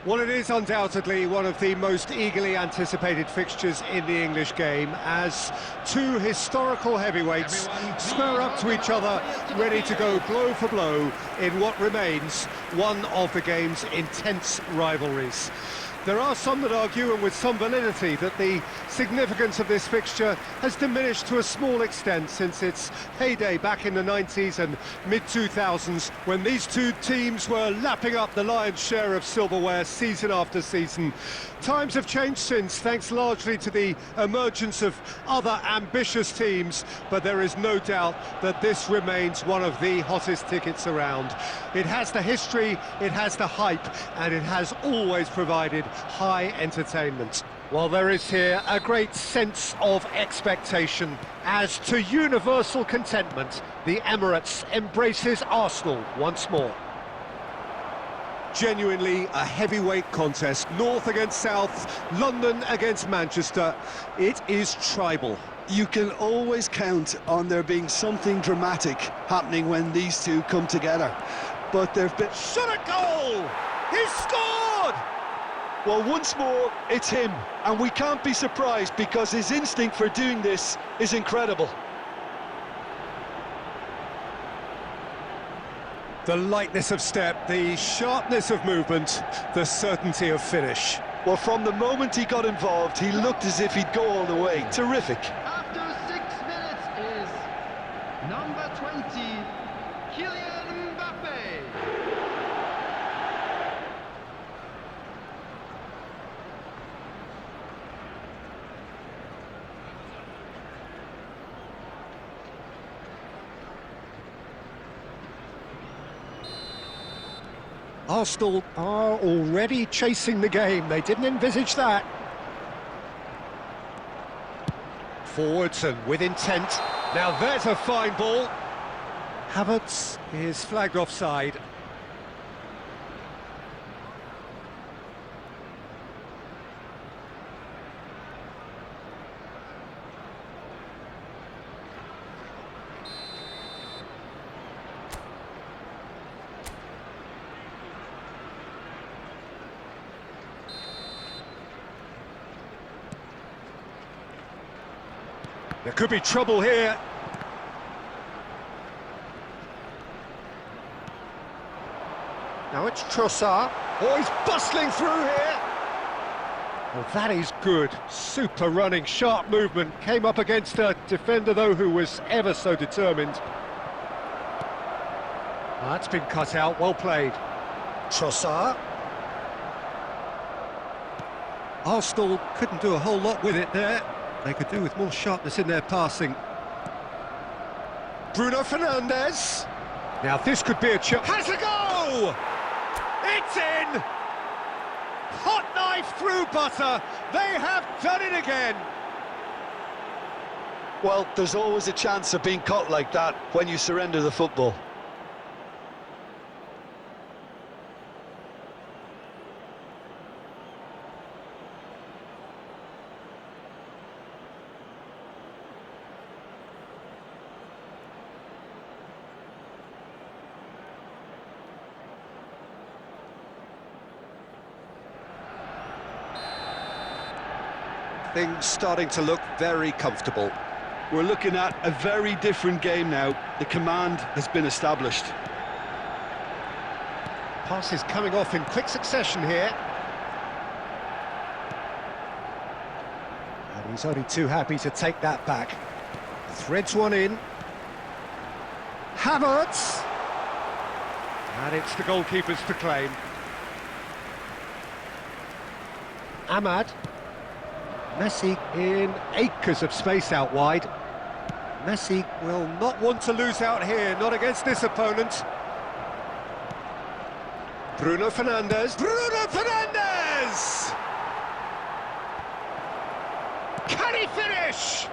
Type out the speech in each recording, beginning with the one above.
Well, it is undoubtedly one of the most eagerly anticipated fixtures in the English game, as two historical heavyweights square up to each other, ready to go blow for blow in what remains one of the game's intense rivalries. There are some that argue, and with some validity, that the significance of this fixture has diminished to a small extent since its heyday back in the 90s and mid-2000s, when these two teams were lapping up the lion's share of silverware season after season. Times have changed since, thanks largely to the emergence of other ambitious teams, but there is no doubt that this remains one of the hottest tickets around. It has the history, it has the hype, and it has always provided high entertainment. While there is here a great sense of expectation, as to universal contentment, the Emirates embraces Arsenal once more. Genuinely a heavyweight contest, North against South, London against Manchester. It is tribal. You can always count on there being something dramatic happening when these two come together. But there've been... Shot a goal! He's scored! Well, once more, it's him. And we can't be surprised because his instinct for doing this is incredible. The lightness of step, the sharpness of movement, the certainty of finish. Well, from the moment he got involved, he looked as if he'd go all the way. Terrific. After 6 minutes is number 20, Kylian Mbappe. Arsenal are already chasing the game. They didn't envisage that. Forwards and with intent. Now there's a fine ball. Havertz is flagged offside. There could be trouble here. Now it's Trossard. Oh, he's bustling through here. Well, that is good. Super running, sharp movement. Came up against a defender, though, who was ever so determined. That's been cut out. Well played. Trossard. Arsenal couldn't do a whole lot with it there. They could do with more sharpness in their passing. Bruno Fernandes. Now this could be a chance. Has a go! It's in! Hot knife through butter. They have done it again. Well, there's always a chance of being caught like that when you surrender the football. Things starting to look very comfortable. We're looking at a very different game now. The command has been established. Passes coming off in quick succession here. And he's only too happy to take that back. Threads one in. Havertz! And it's the goalkeepers to claim. Ahmad. Messi in acres of space out wide. Messi will not want to lose out here, not against this opponent. Bruno Fernandes. Bruno Fernandes! Can he finish?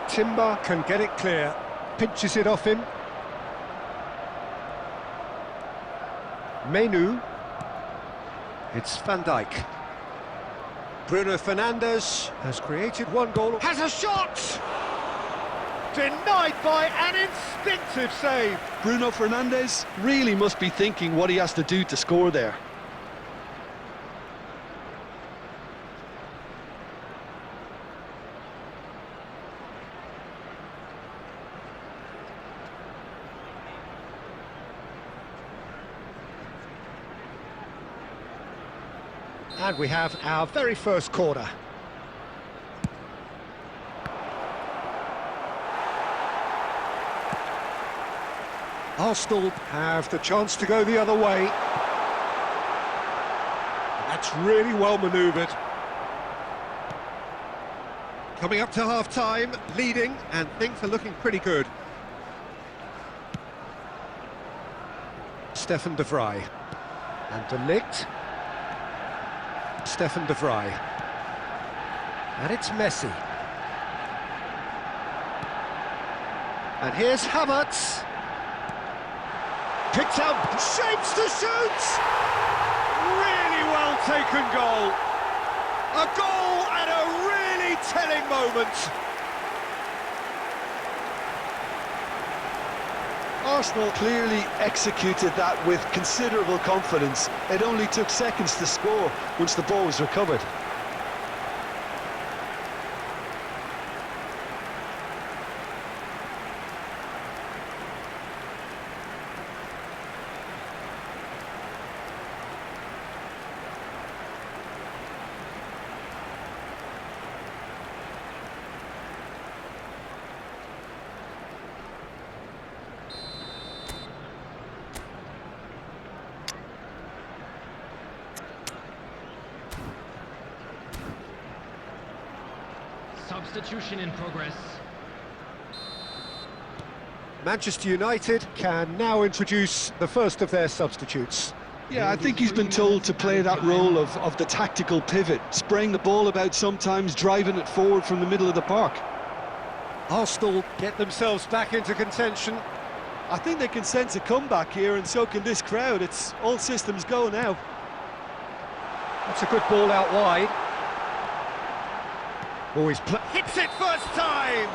Timber can get it clear. Pinches it off him. Menu. It's Van Dijk. Bruno Fernandes has created one goal. Has a shot! Denied by an instinctive save. Bruno Fernandes really must be thinking what he has to do to score there. And we have our very first corner. Arsenal have the chance to go the other way. And that's really well manoeuvred. Coming up to half-time, leading, and things are looking pretty good. Stefan de Vrij. And De Ligt. Stefan de Vrij. And it's Messi. And here's Havertz. Picked out, shapes to shoot! Really well taken goal. A goal at a really telling moment. Arsenal clearly executed that with considerable confidence. It only took seconds to score once the ball was recovered. Substitution in progress. Manchester United can now introduce the first of their substitutes. Yeah, I think he's been told to play that role of the tactical pivot, spraying the ball about sometimes, driving it forward from the middle of the park. Arsenal get themselves back into contention. I think they can sense a comeback here, and so can this crowd. It's all systems go now. That's a good ball out wide. Always hits it first time!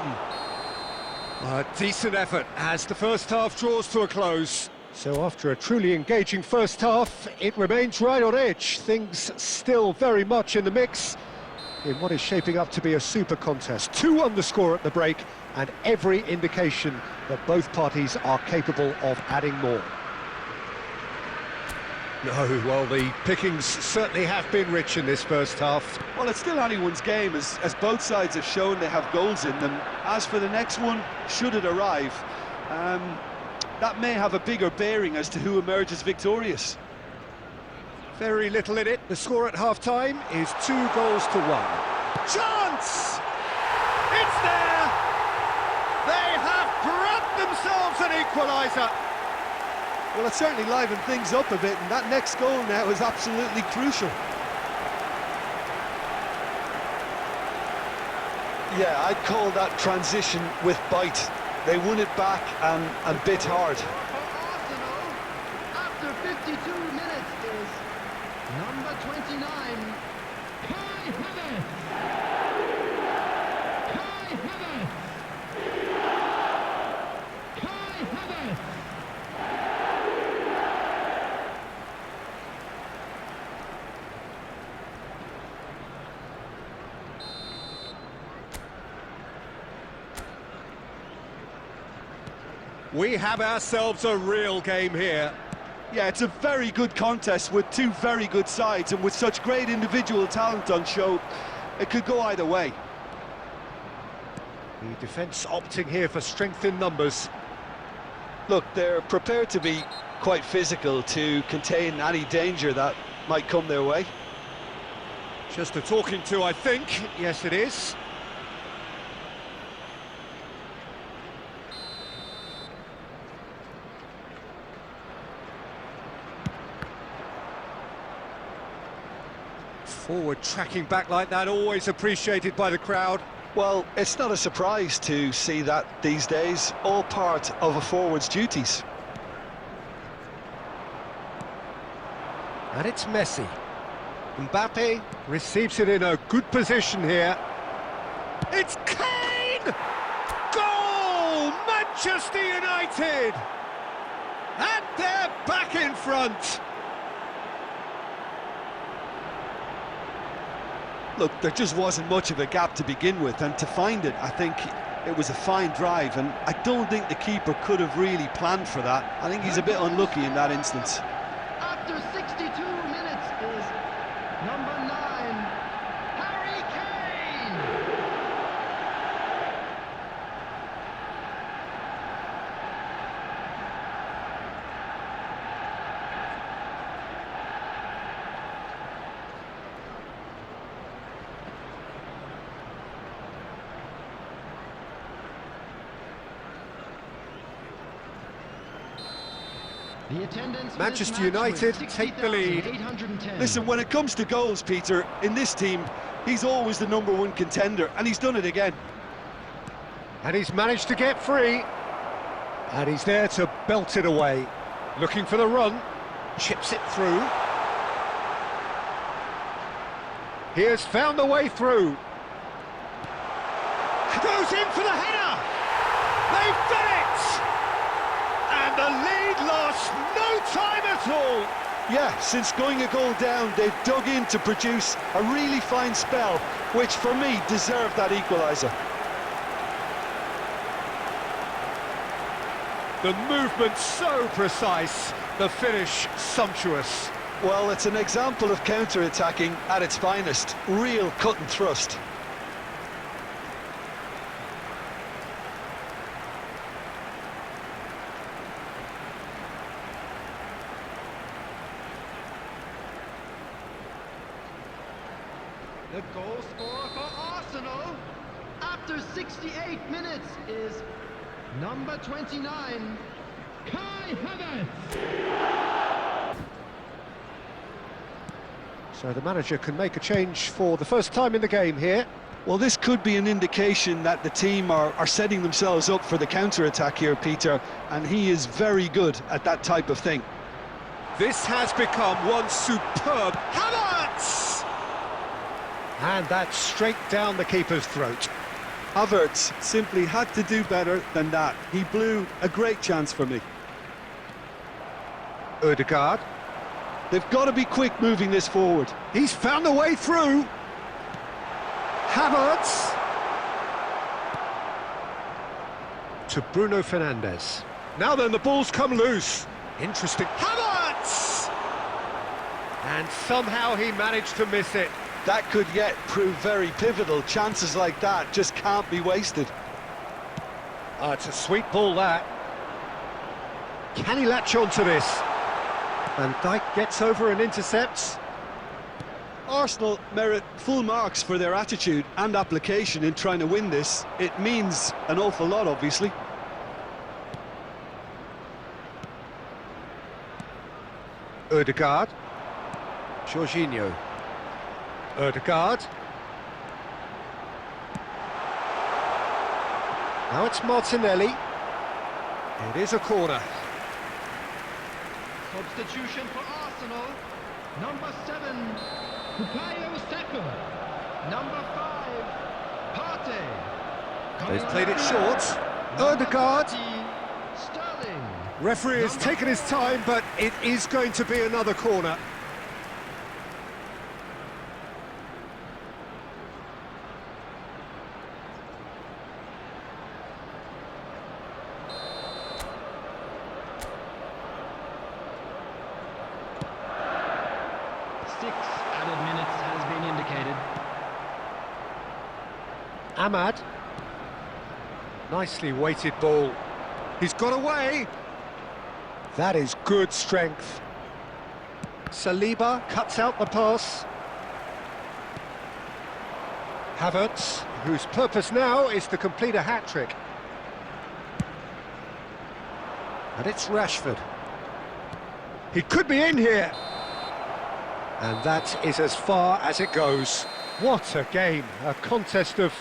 A decent effort as the first half draws to a close. So after a truly engaging first half, it remains right on edge. Things still very much in the mix in what is shaping up to be a super contest. 2 on the score at the break, and every indication that both parties are capable of adding more. No, well, the pickings certainly have been rich in this first half. Well, it's still anyone's game, as both sides have shown they have goals in them. As for the next one, should it arrive, that may have a bigger bearing as to who emerges victorious. Very little in it. The score at half-time is 2 goals to 1. Chance! It's there! They have grabbed themselves an equaliser. Well, it certainly livened things up a bit, and that next goal now is absolutely crucial. Yeah, I'd call that transition with bite. They won it back and bit hard. Arsenal, after 52 minutes, is number 29, Kai Havertz. Kai Havertz. Kai Havertz. We have ourselves a real game here. Yeah, it's a very good contest with 2 very good sides, and with such great individual talent on show, it could go either way. The defence opting here for strength in numbers. Look, they're prepared to be quite physical to contain any danger that might come their way. Just a talking to, I think. Yes, it is. Forward tracking back like that, always appreciated by the crowd. Well, it's not a surprise to see that these days, all part of a forward's duties. And it's Messi. Mbappe receives it in a good position here. It's Kane! Goal! Manchester United! And they're back in front! Look, there just wasn't much of a gap to begin with, and to find it, I think it was a fine drive, and I don't think the keeper could have really planned for that. I think he's a bit unlucky in that instance. After 62 minutes is number The attendance for Manchester this match United was take the lead. 60,810. Listen, when it comes to goals, Peter, in this team, he's always the #1 contender, and he's done it again. And he's managed to get free. And he's there to belt it away. Looking for the run. Chips it through. He has found the way through. Goes in for the header! They've done it! And the lead lost no time at all! Yeah, since going a goal down, they've dug in to produce a really fine spell, which for me deserved that equaliser. The movement so precise, the finish sumptuous. Well, it's an example of counter-attacking at its finest. Real cut and thrust. The goal scorer for Arsenal after 68 minutes is number 29, Kai Havertz. So the manager can make a change for the first time in the game here. Well, this could be an indication that the team are setting themselves up for the counter-attack here, Peter, and he is very good at that type of thing. This has become one superb Havertz! And that's straight down the keeper's throat. Havertz simply had to do better than that. He blew a great chance for me. Odegaard. They've got to be quick moving this forward. He's found the way through. Havertz. To Bruno Fernandes. Now then, the ball's come loose. Interesting. Havertz! And somehow he managed to miss it. That could yet prove very pivotal. Chances like that just can't be wasted. It's a sweet ball, that. Can he latch on to this? Van Dijk gets over and intercepts. Arsenal merit full marks for their attitude and application in trying to win this. It means an awful lot, obviously. Odegaard. Jorginho. Odegaard. Now it's Martinelli. It is a corner. Substitution for Arsenal, number 7, Bukayo Saka, number 5, Partey. They've played it short. Odegaard. Sterling. Referee has taken his time, but it is going to be another corner. Six added minutes has been indicated. Ahmad. Nicely weighted ball. He's got away. That is good strength. Saliba cuts out the pass. Havertz, whose purpose now is to complete a hat-trick. And it's Rashford. He could be in here. And that is as far as it goes. What a game, a contest of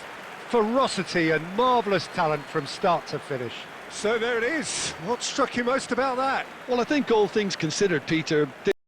ferocity and marvellous talent from start to finish. So there it is. What struck you most about that? Well, I think all things considered, Peter,